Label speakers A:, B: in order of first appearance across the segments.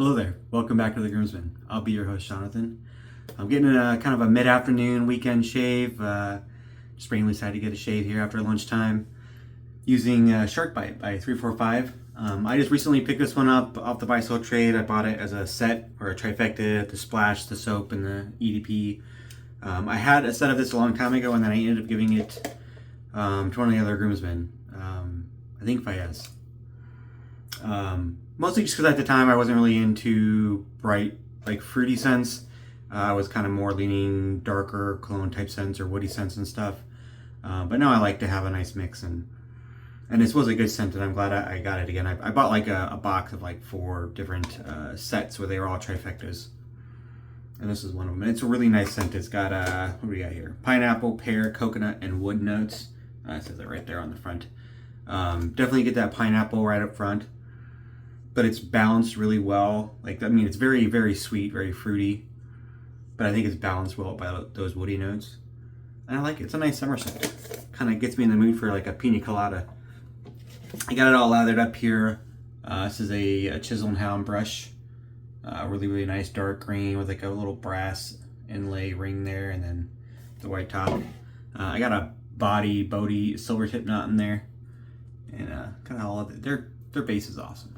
A: Hello there, welcome back to The Groomsman. I'll be your host, Jonathan. I'm getting a kind of a mid-afternoon weekend shave. Just randomly decided to get a shave here after lunchtime using Sharkbite by 345. I just recently picked this one up off the buy-sell trade. I bought it as a set or a trifecta, the splash, the soap, and the EDP. I had a set of this a long time ago, and then I ended up giving it to one of the other groomsmen. I think Fayez. Mostly just because at the time I wasn't really into bright, like fruity scents. I was kind of more leaning darker cologne type scents or woody scents and stuff. But now I like to have a nice mix, and this was a good scent, and I'm glad I got it again. I bought like a box of like 4 different sets where they were all trifectas, and this is one of them. And it's a really nice scent. It's got what do we got here? Pineapple, pear, coconut, and wood notes. It says it right there on the front. Definitely get that pineapple right up front, but it's balanced really well. Like, I mean, it's very, very sweet, very fruity, but I think it's balanced well by those woody notes. And I like it. It's a nice summer scent. Kind of gets me in the mood for like a pina colada. I got it all lathered up here. This is a Chisel and Hound brush. Really, really nice dark green with like a little brass inlay ring there, and then the white top. I got a Bodhi silver tip knot in there, and kind of all of it. Their base is awesome.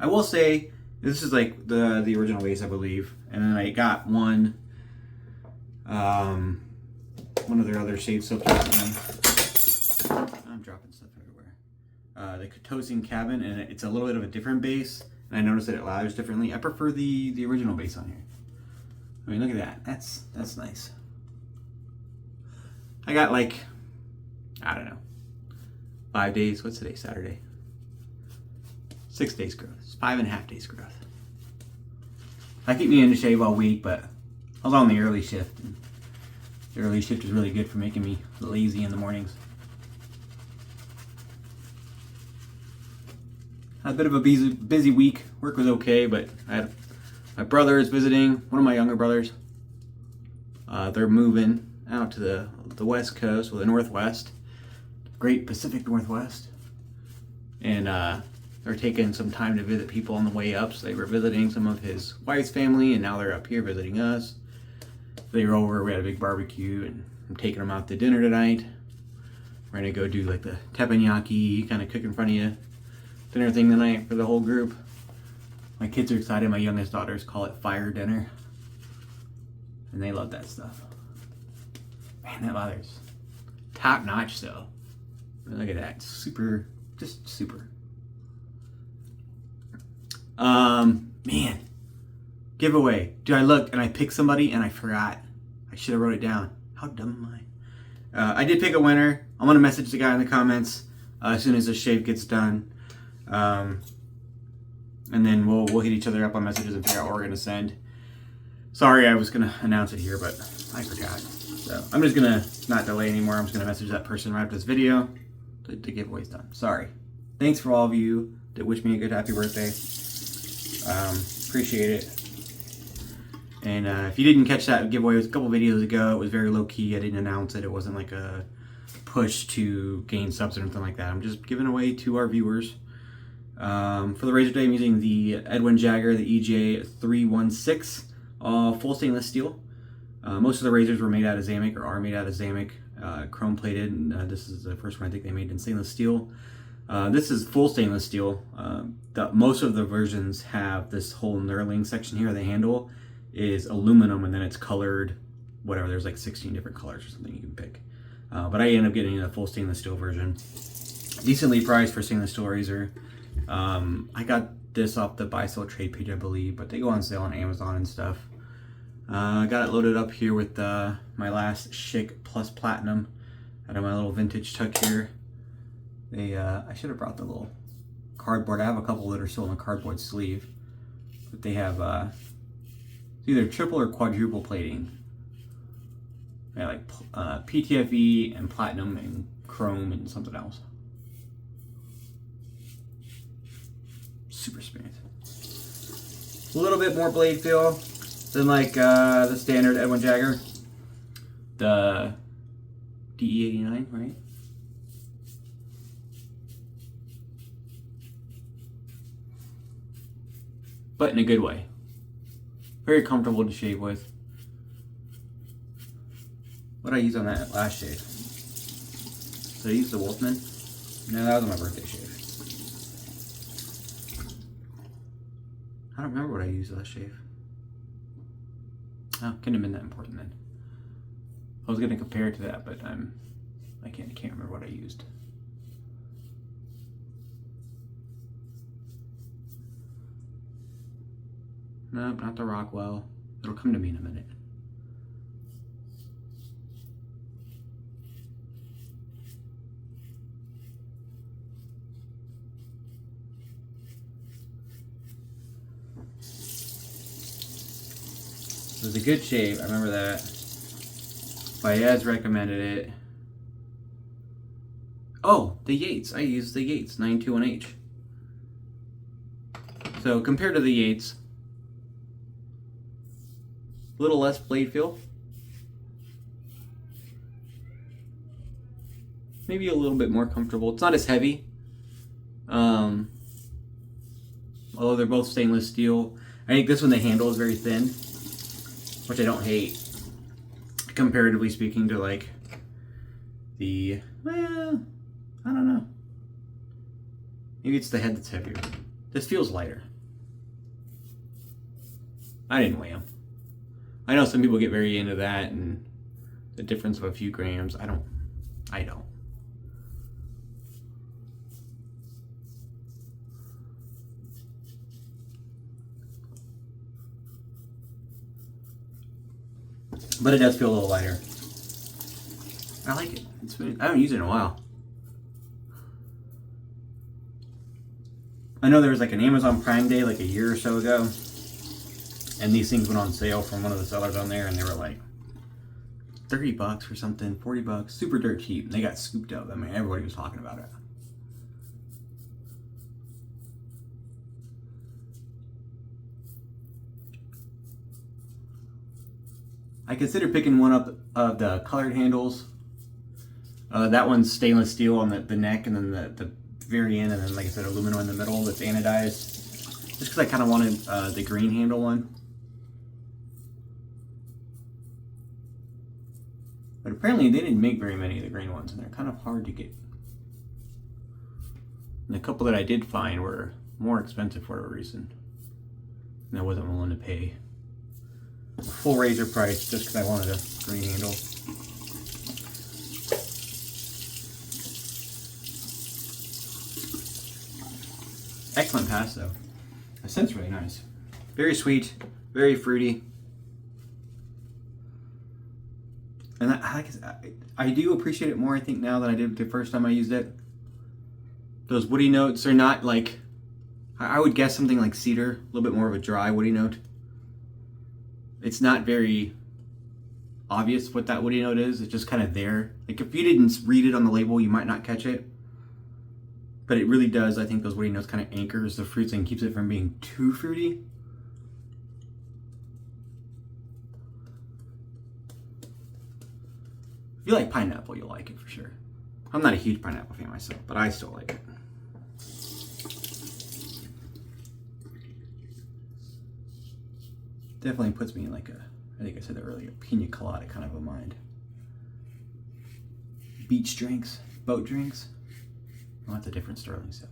A: I will say this is like the original base, I believe, and then I got one of their other shade soaps. I'm dropping stuff everywhere. The Katosian Cabin, and it's a little bit of a different base, and I noticed that it lathers differently. I prefer the original base on here. I mean, look at that. That's nice. I got like, I don't know, 5 days. What's today? Saturday. 6 days growth. It's 5.5 days growth. I keep meaning to shave all week, but I was on the early shift, and the early shift is really good for making me lazy in the mornings. Had a bit of a busy week. Work was okay, but I had my brother is visiting, one of my younger brothers. They're moving out to the West Coast, or the Northwest, Great Pacific Northwest, and they're taking some time to visit people on the way up. So they were visiting some of his wife's family, and now they're up here visiting us. They were over, we had a big barbecue, and I'm taking them out to dinner tonight. We're gonna go do like the teppanyaki, kind of cook in front of you dinner thing tonight for the whole group. My kids are excited. My youngest daughters call it fire dinner, and they love that stuff. Man, that leather's top notch though. Look at that, super, just super. Man, giveaway. Dude, I looked and I picked somebody and I forgot. I should have wrote it down. How dumb am I? I did pick a winner. I'm gonna message the guy in the comments as soon as the shave gets done, and then we'll hit each other up on messages and figure out what we're gonna send. Sorry, I was gonna announce it here, but I forgot. So I'm just gonna not delay anymore. I'm just gonna message that person right after this video. The giveaway's done. Sorry. Thanks for all of you that wish me a good happy birthday. Appreciate it. And if you didn't catch that giveaway, it was a couple videos ago. It was very low key. I didn't announce it. It wasn't like a push to gain subs or anything like that. I'm just giving away to our viewers. For the razor today, I'm using the Edwin Jagger, the EJ316, full stainless steel. Most of the razors were made out of Zamic, or are made out of Zamic, chrome plated, and this is the first one I think they made in stainless steel. This is full stainless steel. Most of the versions have this whole knurling section here. The handle is aluminum, and then it's colored, whatever. There's like 16 different colors or something you can pick. But I ended up getting a full stainless steel version. Decently priced for stainless steel razor. I got this off the buy-sell trade page, I believe, but they go on sale on Amazon and stuff. I got it loaded up here with my last Schick Plus Platinum out of my little vintage tuck here. I should have brought the little cardboard. I have a couple that are still in the cardboard sleeve, but they have it's either triple or quadruple plating. They have like PTFE and platinum and chrome and something else. Super smooth. A little bit more blade feel than like the standard Edwin Jagger, the DE89, right? but in a good way. Very comfortable to shave with. What did I use on that last shave? Did I use the Wolfman? No, that was on my birthday shave. I don't remember what I used last shave. Oh, couldn't have been that important then. I was gonna compare it to that, but I can't remember what I used. Nope, not the Rockwell. It'll come to me in a minute. It was a good shave, I remember that. Baez recommended it. Oh, the Yates. I used the Yates 921H. So compared to the Yates, a little less blade feel. Maybe a little bit more comfortable. It's not as heavy. Although they're both stainless steel. I think this one, the handle is very thin, which I don't hate. Comparatively speaking to like the, well, I don't know. Maybe it's the head that's heavier. This feels lighter. I didn't weigh them. I know some people get very into that and the difference of a few grams. I don't. But it does feel a little lighter. I like it. I haven't used it in a while. I know there was like an Amazon Prime Day like a year or so ago, and these things went on sale from one of the sellers on there, and they were like $30 or something, $40, super dirt cheap. And they got scooped up. I mean, everybody was talking about it. I considered picking one up of the colored handles. That one's stainless steel on the neck, and then the very end, and then like I said, aluminum in the middle that's anodized. Just because I kind of wanted the green handle one. But apparently they didn't make very many of the green ones, and they're kind of hard to get. And the couple that I did find were more expensive for a reason. And I wasn't willing to pay full razor price just because I wanted a green handle. Excellent pass though. The scent's really nice. Very sweet, very fruity. And I do appreciate it more, I think, now than I did the first time I used it. Those woody notes are not like, I would guess something like cedar, a little bit more of a dry woody note. It's not very obvious what that woody note is. It's just kind of there. Like if you didn't read it on the label, you might not catch it. But it really does, I think those woody notes kind of anchors the fruits and keeps it from being too fruity. If you like pineapple, you'll like it for sure. I'm not a huge pineapple fan myself, but I still like it. Definitely puts me in like I think I said that earlier, pina colada kind of a mind. Beach drinks, boat drinks. Oh, that's a different Sterling sip.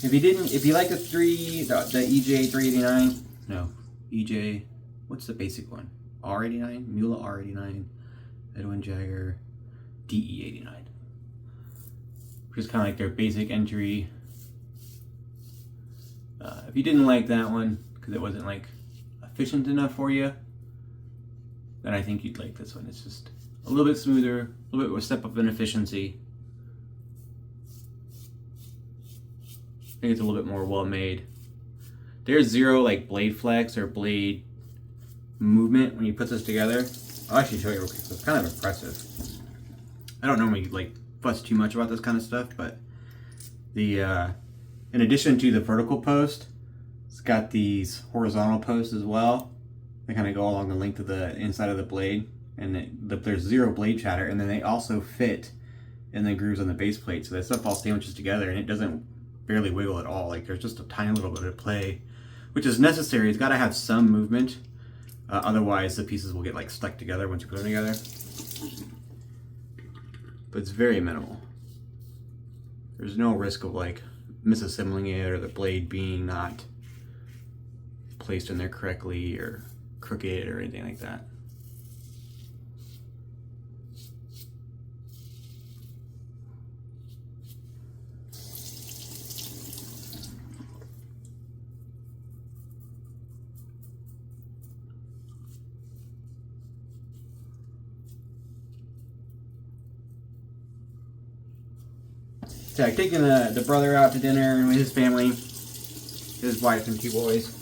A: If you like the EJ 389, no, EJ, what's the basic one? R89, Mula R89, Edwin Jagger, DE89. Which is kind of like their basic entry. If you didn't like that one, because it wasn't like efficient enough for you, then I think you'd like this one. It's just a little bit smoother, a little bit of a step up in efficiency. I think it's a little bit more well made. There's zero like blade flex or blade movement when you put this together. I'll actually show you real quick. So it's kind of impressive. I don't normally like fuss too much about this kind of stuff, but the in addition to the vertical post, It's got these horizontal posts as well. They kind of go along the length of the inside of the blade, and there's zero blade chatter, and then they also fit in the grooves on the base plate, so that stuff all sandwiches together, and it doesn't barely wiggle at all. Like, there's just a tiny little bit of play, which is necessary. It's got to have some movement, otherwise the pieces will get like stuck together once you put them together. But it's very minimal. There's no risk of like misassembling it or the blade being not placed in there correctly or crooked or anything like that. So I've taken the brother out to dinner with his family, his wife and 2 boys.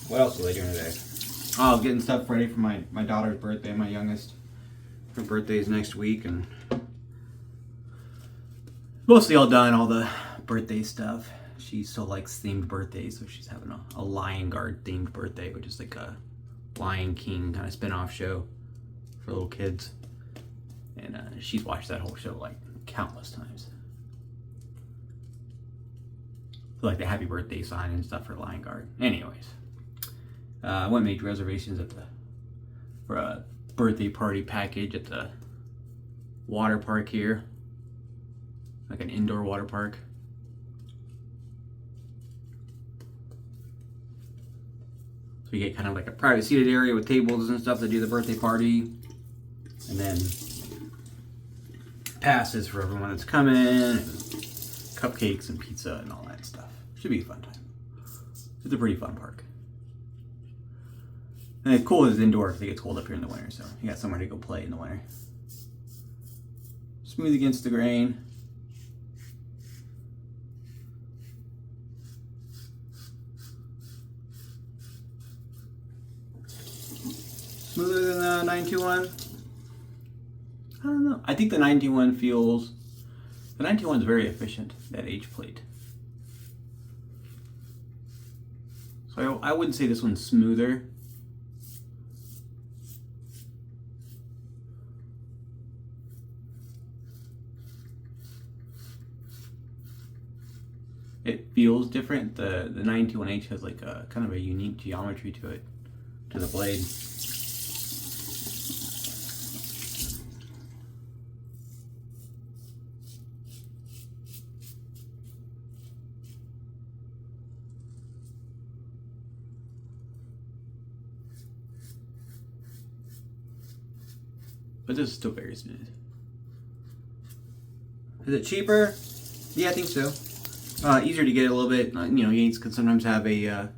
A: What else are they doing today? Oh, I was getting stuff ready for my daughter's birthday, my youngest. Her birthday's next week, and mostly all done, all the birthday stuff. She still likes themed birthdays, so she's having a Lion Guard themed birthday, which is like a Lion King kind of spin-off show for little kids. And she's watched that whole show like countless times. So, like the happy birthday sign and stuff for Lion Guard. Anyways, I went and made reservations for a birthday party package at the water park here. Like an indoor water park. So you get kind of like a private seated area with tables and stuff to do the birthday party. And then passes for everyone that's coming, and cupcakes and pizza and all that stuff. Should be a fun time. It's a pretty fun park. And it's cool, it's indoor because it gets cold up here in the winter, so you got somewhere to go play in the winter. Smooth against the grain. Smoother than the 921. I don't know. I think the 921 feels... The 921 is very efficient, that H plate. So I wouldn't say this one's smoother. It feels different. The 921H has like a kind of a unique geometry to it, to the blade. But this is still very smooth. Is it cheaper? Yeah, I think so. Easier to get a little bit. You know, you can sometimes have a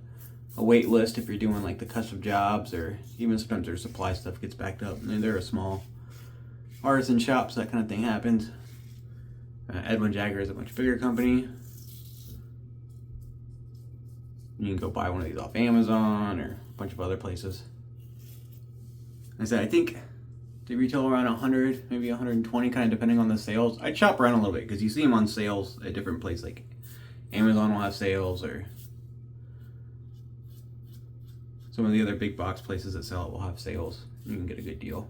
A: wait list if you're doing like the custom jobs, or even sometimes their supply stuff gets backed up. I mean, they're a small artisan shop, so that kind of thing happens. Edwin Jagger is a much bigger company. You can go buy one of these off Amazon or a bunch of other places. Like I said, I think they retail around 100, maybe 120, kind of depending on the sales. I'd shop around a little bit because you see them on sales at different places. Like Amazon will have sales, or some of the other big box places that sell it will have sales. You can get a good deal.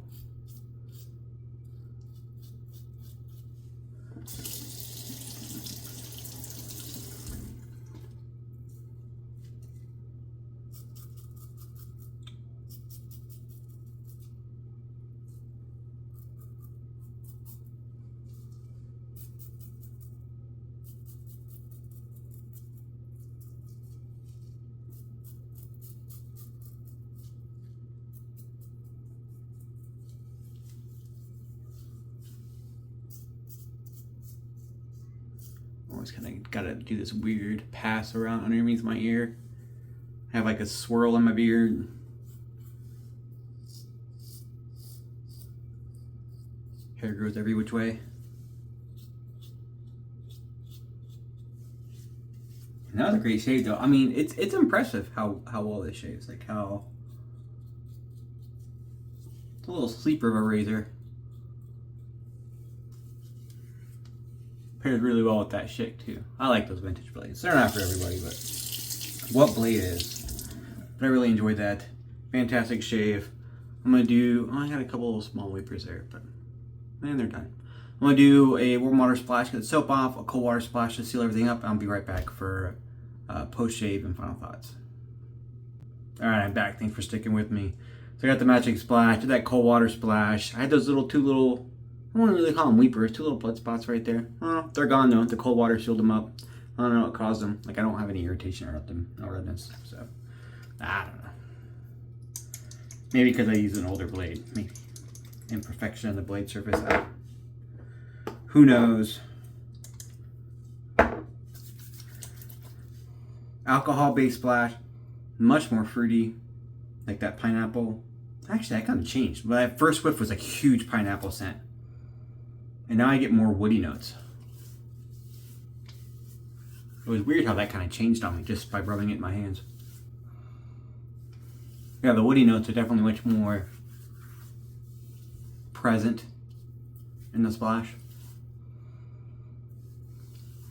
A: Always kind of gotta do this weird pass around underneath my ear. I have like a swirl in my beard. Hair grows every which way. And that was a great shave though. I mean, it's impressive how well this shaves. Like how it's a little sleeper of a razor. Pairs really well with that shake too. I like those vintage blades. They're not for everybody, but what blade is. But I really enjoyed that. Fantastic shave. I'm gonna do, oh, I got a couple of small wipers there, but man, they're done. I'm gonna do a warm water splash, get the soap off, a cold water splash to seal everything up. I'll be right back for post shave and final thoughts. All right, I'm back. Thanks for sticking with me. So I got the matching splash, did that cold water splash. I had those two little, I don't really call them weepers, 2 little blood spots right there. Oh, they're gone though. The cold water sealed them up. I don't know what caused them. Like, I don't have any irritation or nothing, no redness. So I don't know. Maybe because I use an older blade. Maybe imperfection on the blade surface. Who knows? Alcohol-based splash, much more fruity, like that pineapple. Actually, that kind of changed. But that first whiff was like huge pineapple scent, and now I get more woody notes. It was weird how that kind of changed on me just by rubbing it in my hands. Yeah, the woody notes are definitely much more present in the splash.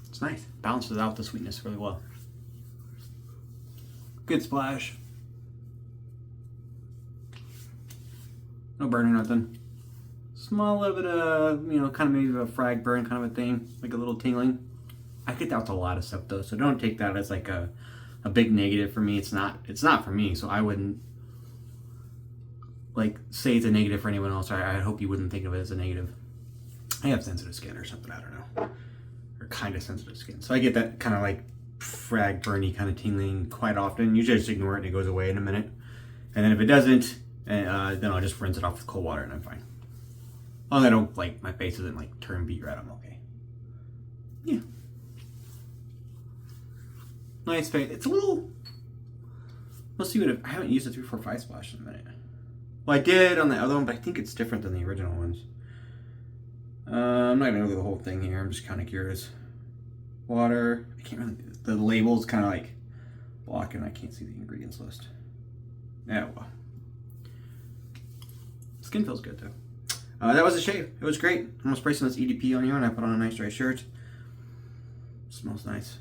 A: It's nice. Balances out the sweetness really well. Good splash. No burn or nothing. Small little bit of, kind of maybe a frag burn kind of a thing, like a little tingling. I get that with a lot of stuff though, so don't take that as like a big negative for me. It's not for me, so I wouldn't like say it's a negative for anyone else. I hope you wouldn't think of it as a negative. I have sensitive skin or something, I don't know. Or kind of sensitive skin. So I get that kind of like frag burny kind of tingling quite often. Usually I just ignore it and it goes away in a minute. And then if it doesn't, then I'll just rinse it off with cold water and I'm fine. As long as I don't, like, my face isn't like turn beet red, I'm okay. Yeah. Nice face. It's a little, let's see what I haven't used a 345 splash in a minute. Well, I did on the other one, but I think it's different than the original ones. I'm not gonna go through the whole thing here. I'm just kind of curious. Water. I can't really. The label's kind of like blocking. I can't see the ingredients list. Yeah, well. Skin feels good though. That was a shave. It was great. I'm gonna spray some of this EDP on here, and I put on a nice dry shirt. Smells nice.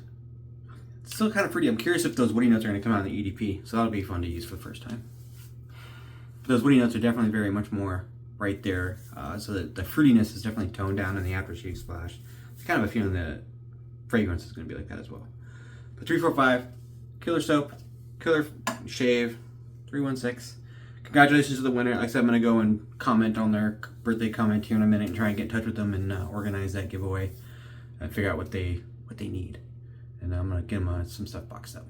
A: It's still kind of fruity. I'm curious if those woody notes are gonna come out in the EDP, so that'll be fun to use for the first time. Those woody notes are definitely very much more right there, so that the fruitiness is definitely toned down in the aftershave splash. It's kind of a feeling that fragrance is going to be like that as well. But 345, killer soap, killer shave, 316. Congratulations to the winner. Like I said, I'm going to go and comment on their birthday comment here in a minute and try and get in touch with them and organize that giveaway and figure out what they need. And I'm going to get them some stuff boxed up.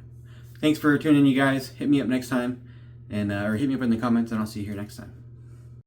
A: Thanks for tuning in, you guys. Hit me up next time. And or hit me up in the comments, and I'll see you here next time.